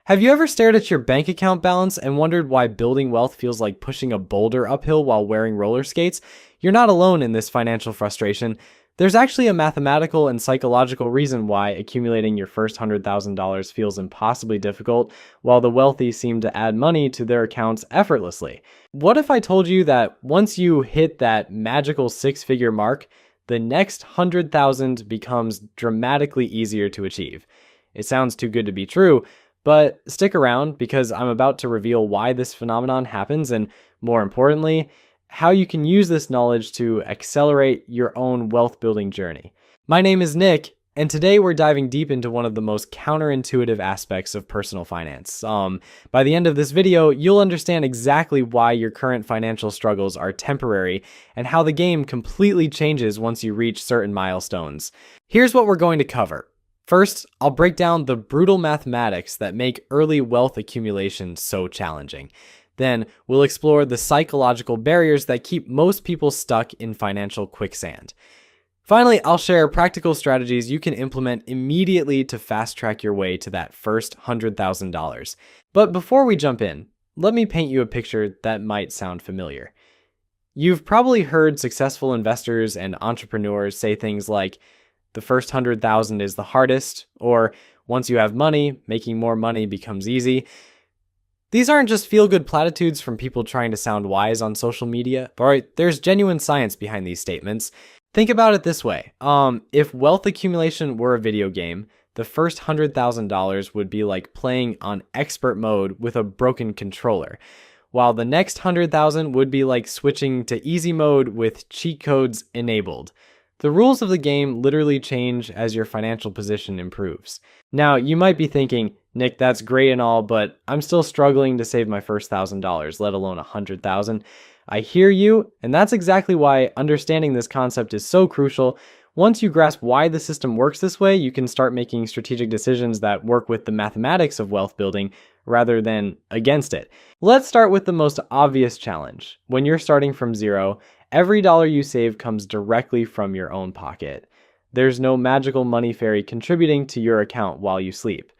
Have you ever stared at your bank account balance and wondered why building wealth feels like pushing a boulder uphill while wearing roller skates? You're not alone in this financial frustration. There's actually a mathematical and psychological reason why accumulating your first $100,000 feels impossibly difficult, while the wealthy seem to add money to their accounts effortlessly. What if I told you that once you hit that magical six-figure mark, the next 100,000 becomes dramatically easier to achieve? It sounds too good to be true, but stick around because I'm about to reveal why this phenomenon happens and, more importantly, how you can use this knowledge to accelerate your own wealth building journey. My name is Nick, and today we're diving deep into one of the most counterintuitive aspects of personal finance. By the end of this video, you'll understand exactly why your current financial struggles are temporary and how the game completely changes once you reach certain milestones. Here's what we're going to cover. First, I'll break down the brutal mathematics that make early wealth accumulation so challenging. Then, we'll explore the psychological barriers that keep most people stuck in financial quicksand. Finally, I'll share practical strategies you can implement immediately to fast-track your way to that first $100,000. But before we jump in, let me paint you a picture that might sound familiar. You've probably heard successful investors and entrepreneurs say things like, the first 100,000 is the hardest, or once you have money, making more money becomes easy. These aren't just feel-good platitudes from people trying to sound wise on social media, but there's genuine science behind these statements. Think about it this way. If wealth accumulation were a video game, the first $100,000 would be like playing on expert mode with a broken controller, while the next 100,000 would be like switching to easy mode with cheat codes enabled. The rules of the game literally change as your financial position improves. Now, you might be thinking, Nick, that's great and all, but I'm still struggling to save my first $1,000, let alone $100,000. I hear you, and that's exactly why understanding this concept is so crucial. Once you grasp why the system works this way, you can start making strategic decisions that work with the mathematics of wealth building rather than against it. Let's start with the most obvious challenge. When you're starting from zero, every dollar you save comes directly from your own pocket. There's no magical money fairy contributing to your account while you sleep.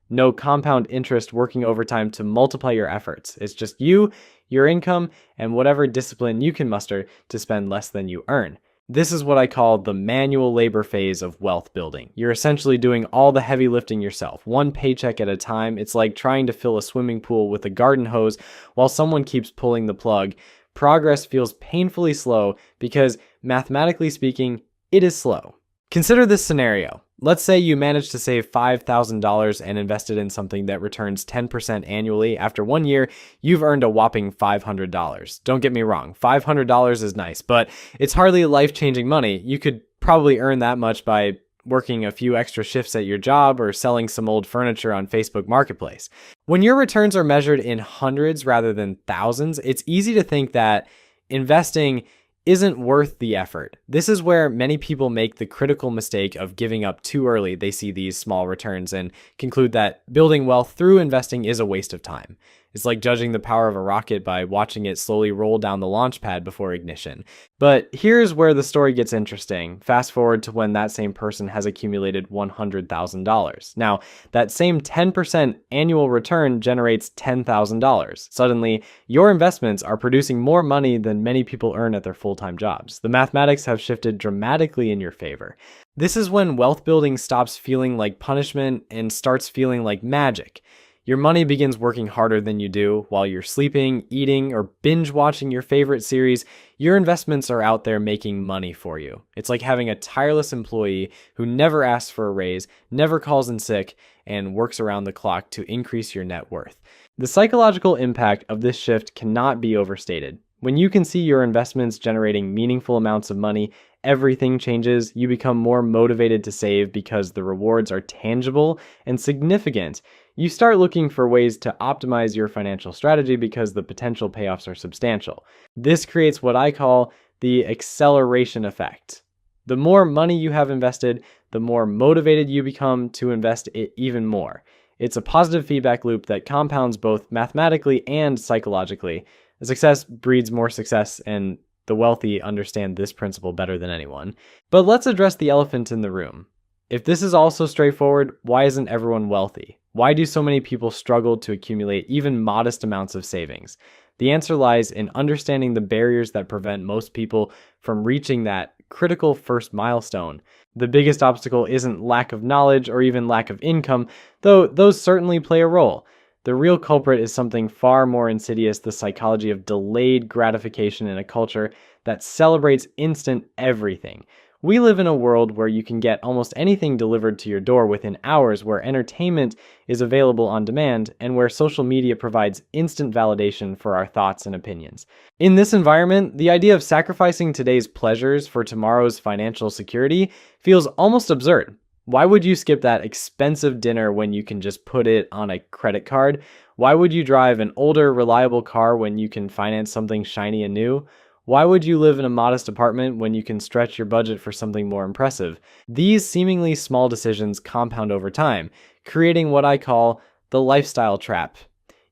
No compound interest working overtime to multiply your efforts. It's just you, your income, and whatever discipline you can muster to spend less than you earn. This is what I call the manual labor phase of wealth building. You're essentially doing all the heavy lifting yourself, one paycheck at a time. It's like trying to fill a swimming pool with a garden hose while someone keeps pulling the plug. Progress feels painfully slow because, mathematically speaking, it is slow. Consider this scenario. Let's say you managed to save $5,000 and invested in something that returns 10% annually. After 1 year, you've earned a whopping $500. Don't get me wrong, $500 is nice, but it's hardly life-changing money. You could probably earn that much by working a few extra shifts at your job or selling some old furniture on Facebook Marketplace. When your returns are measured in hundreds rather than thousands, it's easy to think that investing isn't worth the effort. This is where many people make the critical mistake of giving up too early. They see these small returns and conclude that building wealth through investing is a waste of time. It's like judging the power of a rocket by watching it slowly roll down the launch pad before ignition. But here's where the story gets interesting. Fast forward to when that same person has accumulated $100,000. Now, that same 10% annual return generates $10,000. Suddenly, your investments are producing more money than many people earn at their full-time jobs. The mathematics have shifted dramatically in your favor. This is when wealth building stops feeling like punishment and starts feeling like magic. Your money begins working harder than you do. While you're sleeping, eating, or binge watching your favorite series, your investments are out there making money for you. It's like having a tireless employee who never asks for a raise, never calls in sick, and works around the clock to increase your net worth. The psychological impact of this shift cannot be overstated. When you can see your investments generating meaningful amounts of money, everything changes. You become more motivated to save because the rewards are tangible and significant. You start looking for ways to optimize your financial strategy because the potential payoffs are substantial. This creates what I call the acceleration effect. The more money you have invested, the more motivated you become to invest it even more. It's a positive feedback loop that compounds both mathematically and psychologically. Success breeds more success, and the wealthy understand this principle better than anyone. But let's address the elephant in the room. If this is also straightforward, why isn't everyone wealthy? Why do so many people struggle to accumulate even modest amounts of savings? The answer lies in understanding the barriers that prevent most people from reaching that critical first milestone. The biggest obstacle isn't lack of knowledge or even lack of income, though those certainly play a role. The real culprit is something far more insidious: the psychology of delayed gratification in a culture that celebrates instant everything. We live in a world where you can get almost anything delivered to your door within hours, where entertainment is available on demand, and where social media provides instant validation for our thoughts and opinions. In this environment, the idea of sacrificing today's pleasures for tomorrow's financial security feels almost absurd. Why would you skip that expensive dinner when you can just put it on a credit card? Why would you drive an older, reliable car when you can finance something shiny and new? Why would you live in a modest apartment when you can stretch your budget for something more impressive? These seemingly small decisions compound over time, creating what I call the lifestyle trap.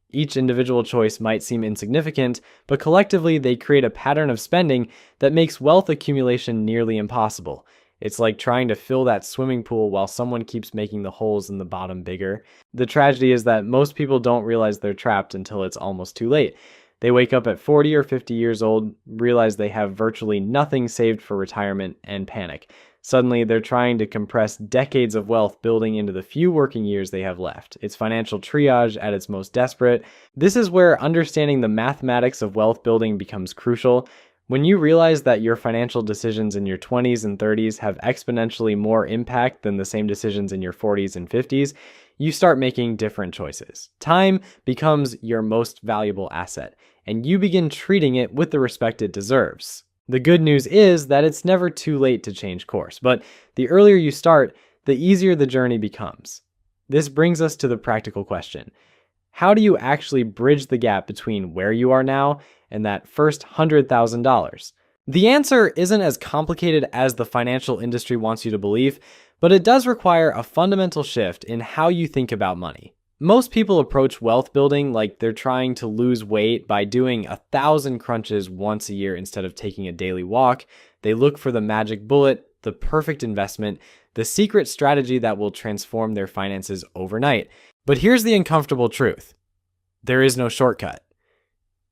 Each individual choice might seem insignificant, but collectively they create a pattern of spending that makes wealth accumulation nearly impossible. It's like trying to fill that swimming pool while someone keeps making the holes in the bottom bigger. The tragedy is that most people don't realize they're trapped until it's almost too late. They wake up at 40 or 50 years old, realize they have virtually nothing saved for retirement, and panic. Suddenly, they're trying to compress decades of wealth building into the few working years they have left. It's financial triage at its most desperate. This is where understanding the mathematics of wealth building becomes crucial. When you realize that your financial decisions in your 20s and 30s have exponentially more impact than the same decisions in your 40s and 50s, you start making different choices. Time becomes your most valuable asset, and you begin treating it with the respect it deserves. The good news is that it's never too late to change course, but the earlier you start, the easier the journey becomes. This brings us to the practical question: how do you actually bridge the gap between where you are now and that first $100,000? The answer isn't as complicated as the financial industry wants you to believe, but it does require a fundamental shift in how you think about money. Most people approach wealth building like they're trying to lose weight by doing 1,000 crunches once a year instead of taking a daily walk. They look for the magic bullet, the perfect investment, the secret strategy that will transform their finances overnight. But here's the uncomfortable truth: there is no shortcut.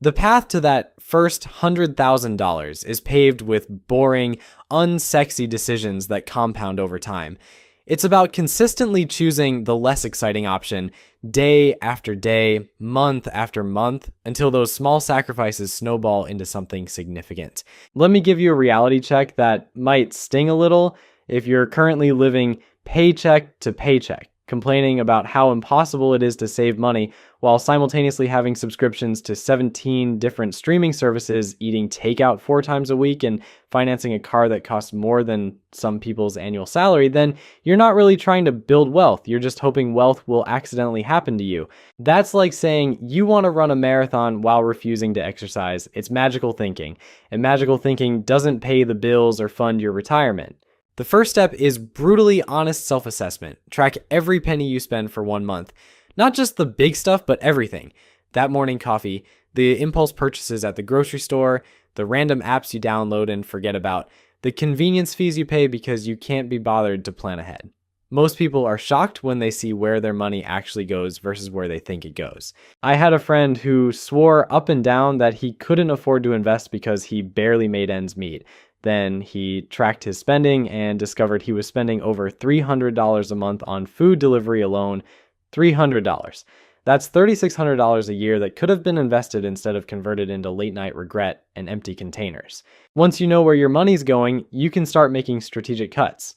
The path to that first $100,000 is paved with boring, unsexy decisions that compound over time. It's about consistently choosing the less exciting option day after day, month after month, until those small sacrifices snowball into something significant. Let me give you a reality check that might sting a little. If you're currently living paycheck to paycheck, complaining about how impossible it is to save money while simultaneously having subscriptions to 17 different streaming services, eating takeout 4 times a week, and financing a car that costs more than some people's annual salary, then you're not really trying to build wealth. You're just hoping wealth will accidentally happen to you. That's like saying you want to run a marathon while refusing to exercise. It's magical thinking, and magical thinking doesn't pay the bills or fund your retirement. The first step is brutally honest self-assessment. Track every penny you spend for 1 month. Not just the big stuff, but everything. That morning coffee, the impulse purchases at the grocery store, the random apps you download and forget about, the convenience fees you pay because you can't be bothered to plan ahead. Most people are shocked when they see where their money actually goes versus where they think it goes. I had a friend who swore up and down that he couldn't afford to invest because he barely made ends meet. Then he tracked his spending and discovered he was spending over $300 a month on food delivery alone. $300. That's $3,600 a year that could have been invested instead of converted into late night regret and empty containers. Once you know where your money's going, you can start making strategic cuts.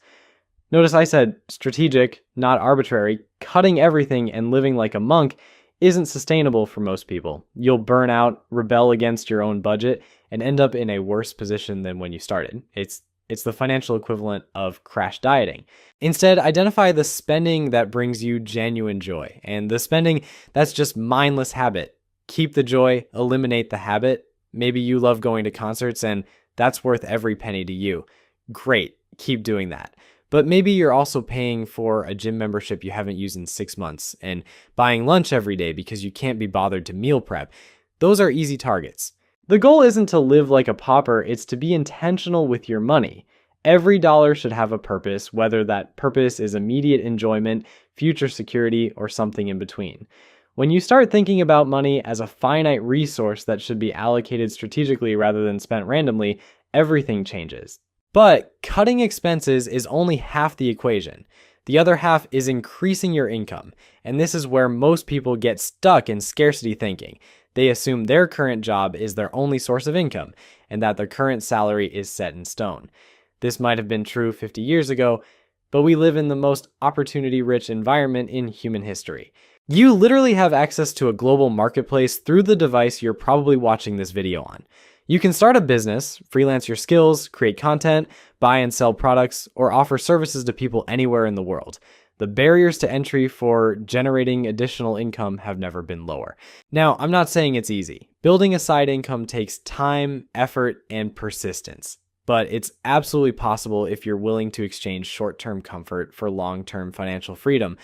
Notice I said strategic, not arbitrary. Cutting everything and living like a monk isn't sustainable for most people. You'll burn out, rebel against your own budget, and end up in a worse position than when you started. It's the financial equivalent of crash dieting. Instead, identify the spending that brings you genuine joy, and the spending that's just mindless habit. Keep the joy, eliminate the habit. Maybe you love going to concerts and that's worth every penny to you. Great, keep doing that. But maybe you're also paying for a gym membership you haven't used in 6 months and buying lunch every day because you can't be bothered to meal prep. Those are easy targets. The goal isn't to live like a pauper, it's to be intentional with your money. Every dollar should have a purpose, whether that purpose is immediate enjoyment, future security, or something in between. When you start thinking about money as a finite resource that should be allocated strategically rather than spent randomly, everything changes. But cutting expenses is only half the equation. The other half is increasing your income, and this is where most people get stuck in scarcity thinking. They assume their current job is their only source of income, and that their current salary is set in stone. This might have been true 50 years ago, but we live in the most opportunity-rich environment in human history. You literally have access to a global marketplace through the device you're probably watching this video on. You can start a business, freelance your skills, create content, buy and sell products, or offer services to people anywhere in the world. The barriers to entry for generating additional income have never been lower. Now, I'm not saying it's easy. Building a side income takes time, effort, and persistence. But it's absolutely possible if you're willing to exchange short-term comfort for long-term financial freedom.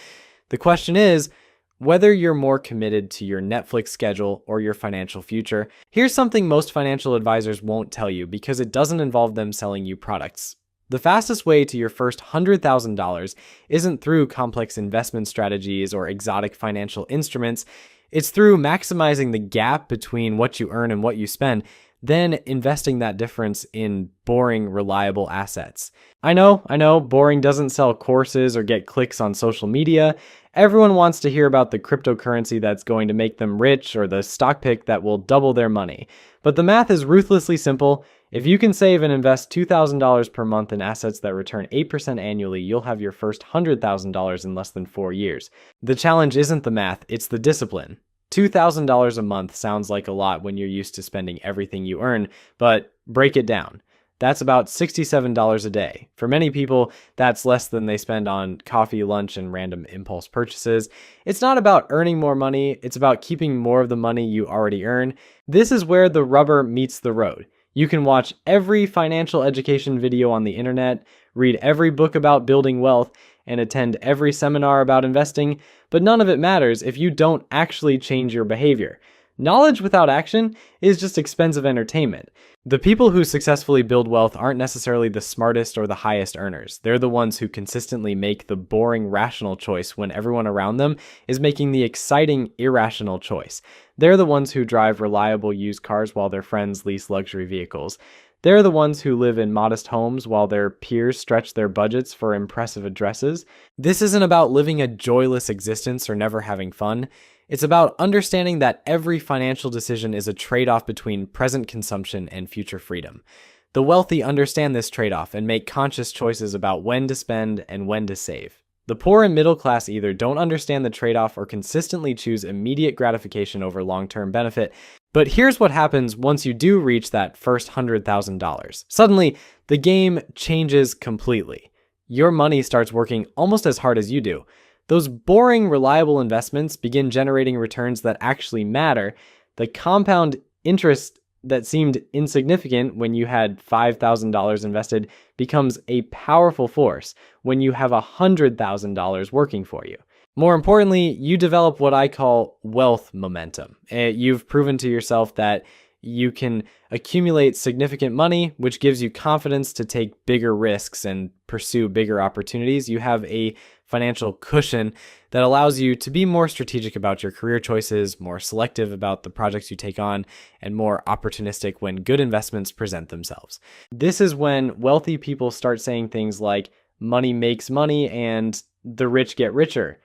The question is whether you're more committed to your Netflix schedule or your financial future. Here's something most financial advisors won't tell you because it doesn't involve them selling you products. The fastest way to your first $100,000 isn't through complex investment strategies or exotic financial instruments. It's through maximizing the gap between what you earn and what you spend, then investing that difference in boring, reliable assets. I know, boring doesn't sell courses or get clicks on social media. Everyone wants to hear about the cryptocurrency that's going to make them rich or the stock pick that will double their money. But the math is ruthlessly simple. If you can save and invest $2,000 per month in assets that return 8% annually, you'll have your first $100,000 in less than 4 years. The challenge isn't the math, it's the discipline. $2,000 a month sounds like a lot when you're used to spending everything you earn, but break it down. That's about $67 a day. For many people, that's less than they spend on coffee, lunch, and random impulse purchases. It's not about earning more money, it's about keeping more of the money you already earn. This is where the rubber meets the road. You can watch every financial education video on the internet, read every book about building wealth, and attend every seminar about investing, but none of it matters if you don't actually change your behavior. Knowledge without action is just expensive entertainment. The people who successfully build wealth aren't necessarily the smartest or the highest earners. They're the ones who consistently make the boring, rational choice when everyone around them is making the exciting, irrational choice. They're the ones who drive reliable used cars while their friends lease luxury vehicles. They're the ones who live in modest homes while their peers stretch their budgets for impressive addresses. This isn't about living a joyless existence or never having fun. It's about understanding that every financial decision is a trade-off between present consumption and future freedom. The wealthy understand this trade-off and make conscious choices about when to spend and when to save. The poor and middle class either don't understand the trade-off or consistently choose immediate gratification over long-term benefit. But here's what happens once you do reach that first $100,000. Suddenly, the game changes completely. Your money starts working almost as hard as you do. Those boring, reliable investments begin generating returns that actually matter. The compound interest that seemed insignificant when you had $5,000 invested becomes a powerful force when you have $100,000 working for you. More importantly, you develop what I call wealth momentum. You've proven to yourself that you can accumulate significant money, which gives you confidence to take bigger risks and pursue bigger opportunities. You have a financial cushion that allows you to be more strategic about your career choices, more selective about the projects you take on, and more opportunistic when good investments present themselves. This is when wealthy people start saying things like money makes money and the rich get richer.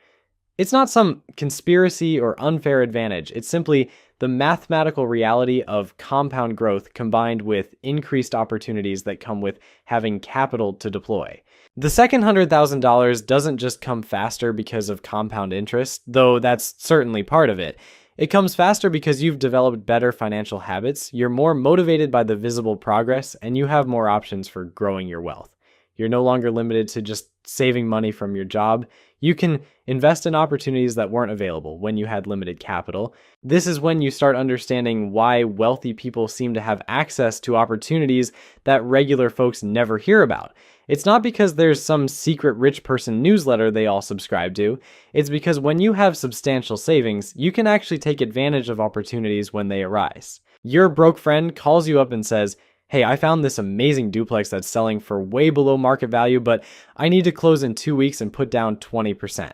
It's not some conspiracy or unfair advantage. It's simply the mathematical reality of compound growth combined with increased opportunities that come with having capital to deploy. The second $100,000 doesn't just come faster because of compound interest, though that's certainly part of it. It comes faster because you've developed better financial habits, you're more motivated by the visible progress, and you have more options for growing your wealth. You're no longer limited to just saving money from your job. You can invest in opportunities that weren't available when you had limited capital. This is when you start understanding why wealthy people seem to have access to opportunities that regular folks never hear about. It's not because there's some secret rich person newsletter they all subscribe to. It's because when you have substantial savings, you can actually take advantage of opportunities when they arise. Your broke friend calls you up and says, Hey, I found this amazing duplex that's selling for way below market value, but I need to close in 2 weeks and put down 20%.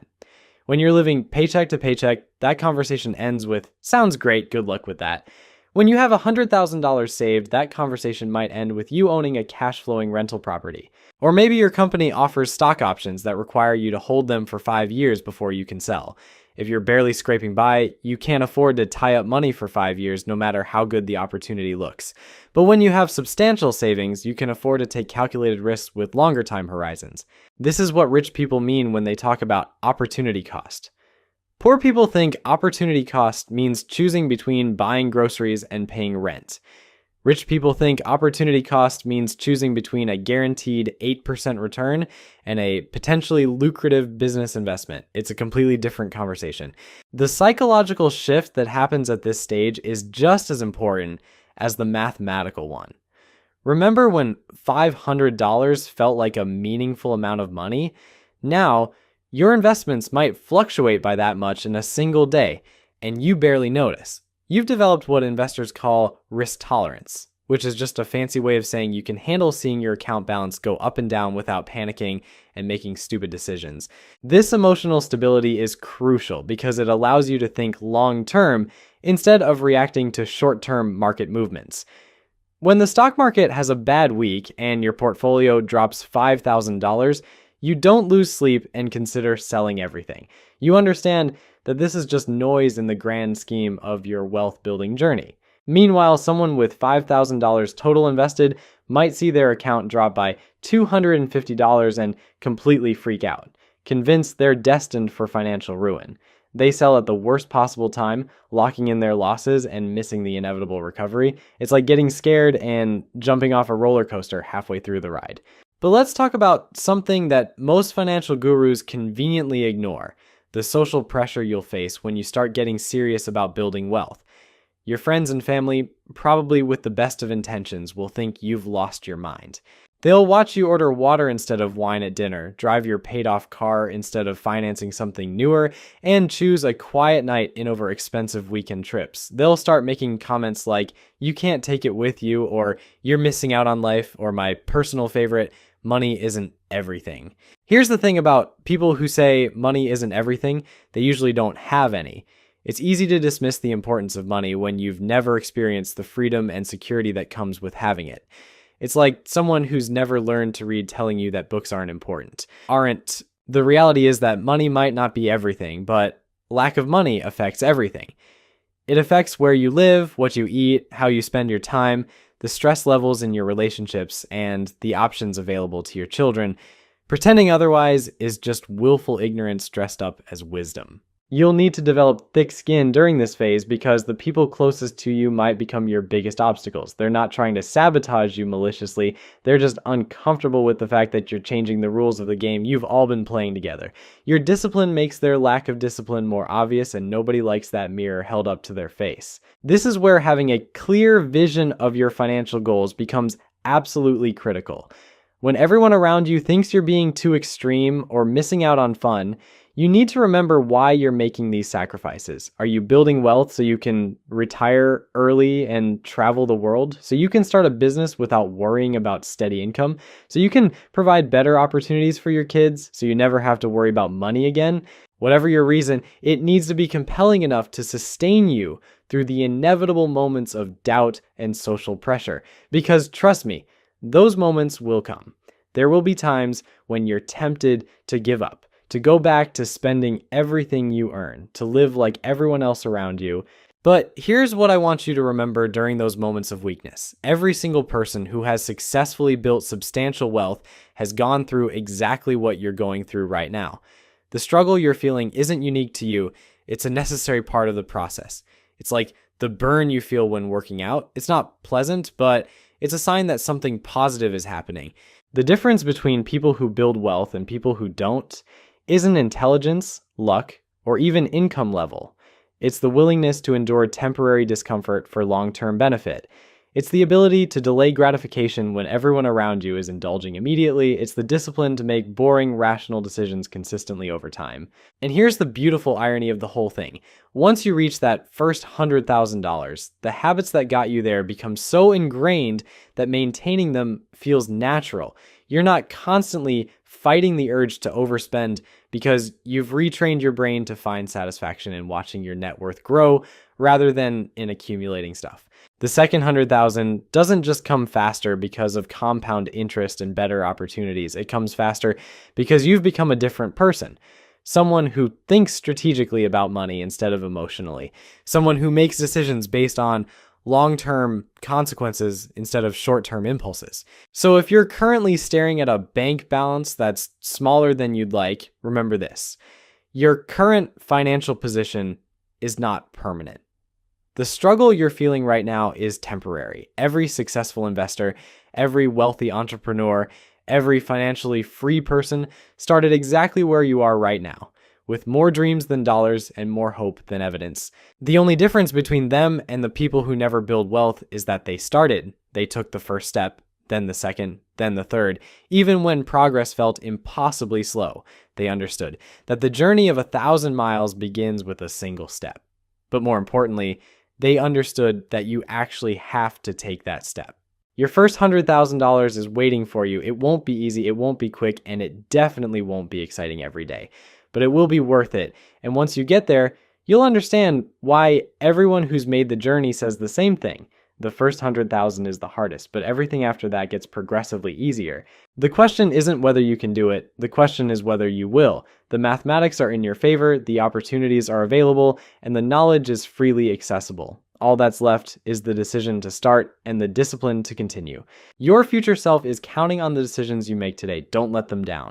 When you're living paycheck to paycheck, that conversation ends with, sounds great, good luck with that. When you have $100,000 saved, that conversation might end with you owning a cash flowing rental property. Or maybe your company offers stock options that require you to hold them for 5 years before you can sell. If you're barely scraping by, you can't afford to tie up money for 5 years no matter how good the opportunity looks. But when you have substantial savings, you can afford to take calculated risks with longer time horizons. This is what rich people mean when they talk about opportunity cost. Poor people think opportunity cost means choosing between buying groceries and paying rent. Rich people think opportunity cost means choosing between a guaranteed 8% return and a potentially lucrative business investment. It's a completely different conversation. The psychological shift that happens at this stage is just as important as the mathematical one. Remember when $500 felt like a meaningful amount of money? Now, your investments might fluctuate by that much in a single day, and you barely notice. You've developed what investors call risk tolerance, which is just a fancy way of saying you can handle seeing your account balance go up and down without panicking and making stupid decisions. This emotional stability is crucial because it allows you to think long-term instead of reacting to short-term market movements. When the stock market has a bad week and your portfolio drops $5,000, you don't lose sleep and consider selling everything. You understand that this is just noise in the grand scheme of your wealth building journey. Meanwhile, someone with $5,000 total invested might see their account drop by $250 and completely freak out, convinced they're destined for financial ruin. They sell at the worst possible time, locking in their losses and missing the inevitable recovery. It's like getting scared and jumping off a roller coaster halfway through the ride. But let's talk about something that most financial gurus conveniently ignore: the social pressure you'll face when you start getting serious about building wealth. Your friends and family, probably with the best of intentions, will think you've lost your mind. They'll watch you order water instead of wine at dinner, drive your paid-off car instead of financing something newer, and choose a quiet night in over expensive weekend trips. They'll start making comments like, "You can't take it with you," or "You're missing out on life," or my personal favorite, "Money isn't everything." Here's the thing about people who say money isn't everything: they usually don't have any. It's easy to dismiss the importance of money when you've never experienced the freedom and security that comes with having it. It's like someone who's never learned to read telling you that books aren't important. The reality is that money might not be everything, but lack of money affects everything. It affects where you live, what you eat, how you spend your time, the stress levels in your relationships, and the options available to your children. Pretending otherwise is just willful ignorance dressed up as wisdom. You'll need to develop thick skin during this phase because the people closest to you might become your biggest obstacles. They're not trying to sabotage you maliciously. They're just uncomfortable with the fact that you're changing the rules of the game you've all been playing together. Your discipline makes their lack of discipline more obvious, and nobody likes that mirror held up to their face. This is where having a clear vision of your financial goals becomes absolutely critical. When everyone around you thinks you're being too extreme or missing out on fun, you need to remember why you're making these sacrifices. Are you building wealth so you can retire early and travel the world? So you can start a business without worrying about steady income? So you can provide better opportunities for your kids so you never have to worry about money again? Whatever your reason, it needs to be compelling enough to sustain you through the inevitable moments of doubt and social pressure. Because trust me, those moments will come. There will be times when you're tempted to give up, to go back to spending everything you earn, to live like everyone else around you. But here's what I want you to remember during those moments of weakness. Every single person who has successfully built substantial wealth has gone through exactly what you're going through right now. The struggle you're feeling isn't unique to you. It's a necessary part of the process. It's like the burn you feel when working out. It's not pleasant, but it's a sign that something positive is happening. The difference between people who build wealth and people who don't isn't intelligence, luck, or even income level. It's the willingness to endure temporary discomfort for long-term benefit. It's the ability to delay gratification when everyone around you is indulging immediately. It's the discipline to make boring, rational decisions consistently over time. And here's the beautiful irony of the whole thing. Once you reach that first $100,000, the habits that got you there become so ingrained that maintaining them feels natural. You're not constantly fighting the urge to overspend because you've retrained your brain to find satisfaction in watching your net worth grow rather than in accumulating stuff. The second 100,000 doesn't just come faster because of compound interest and better opportunities. It comes faster because you've become a different person. Someone who thinks strategically about money instead of emotionally. Someone who makes decisions based on long-term consequences instead of short-term impulses. So if you're currently staring at a bank balance that's smaller than you'd like, remember this. Your current financial position is not permanent. The struggle you're feeling right now is temporary. Every successful investor, every wealthy entrepreneur, every financially free person started exactly where you are right now, with more dreams than dollars and more hope than evidence. The only difference between them and the people who never build wealth is that they started. They took the first step, then the second, then the third. Even when progress felt impossibly slow, they understood that the journey of 1,000 miles begins with a single step. But more importantly, they understood that you actually have to take that step. Your first $100,000 is waiting for you. It won't be easy, it won't be quick, and it definitely won't be exciting every day. But it will be worth it. And once you get there, you'll understand why everyone who's made the journey says the same thing. The first 100,000 is the hardest, but everything after that gets progressively easier. The question isn't whether you can do it, the question is whether you will. The mathematics are in your favor, the opportunities are available, and the knowledge is freely accessible. All that's left is the decision to start and the discipline to continue. Your future self is counting on the decisions you make today. Don't let them down.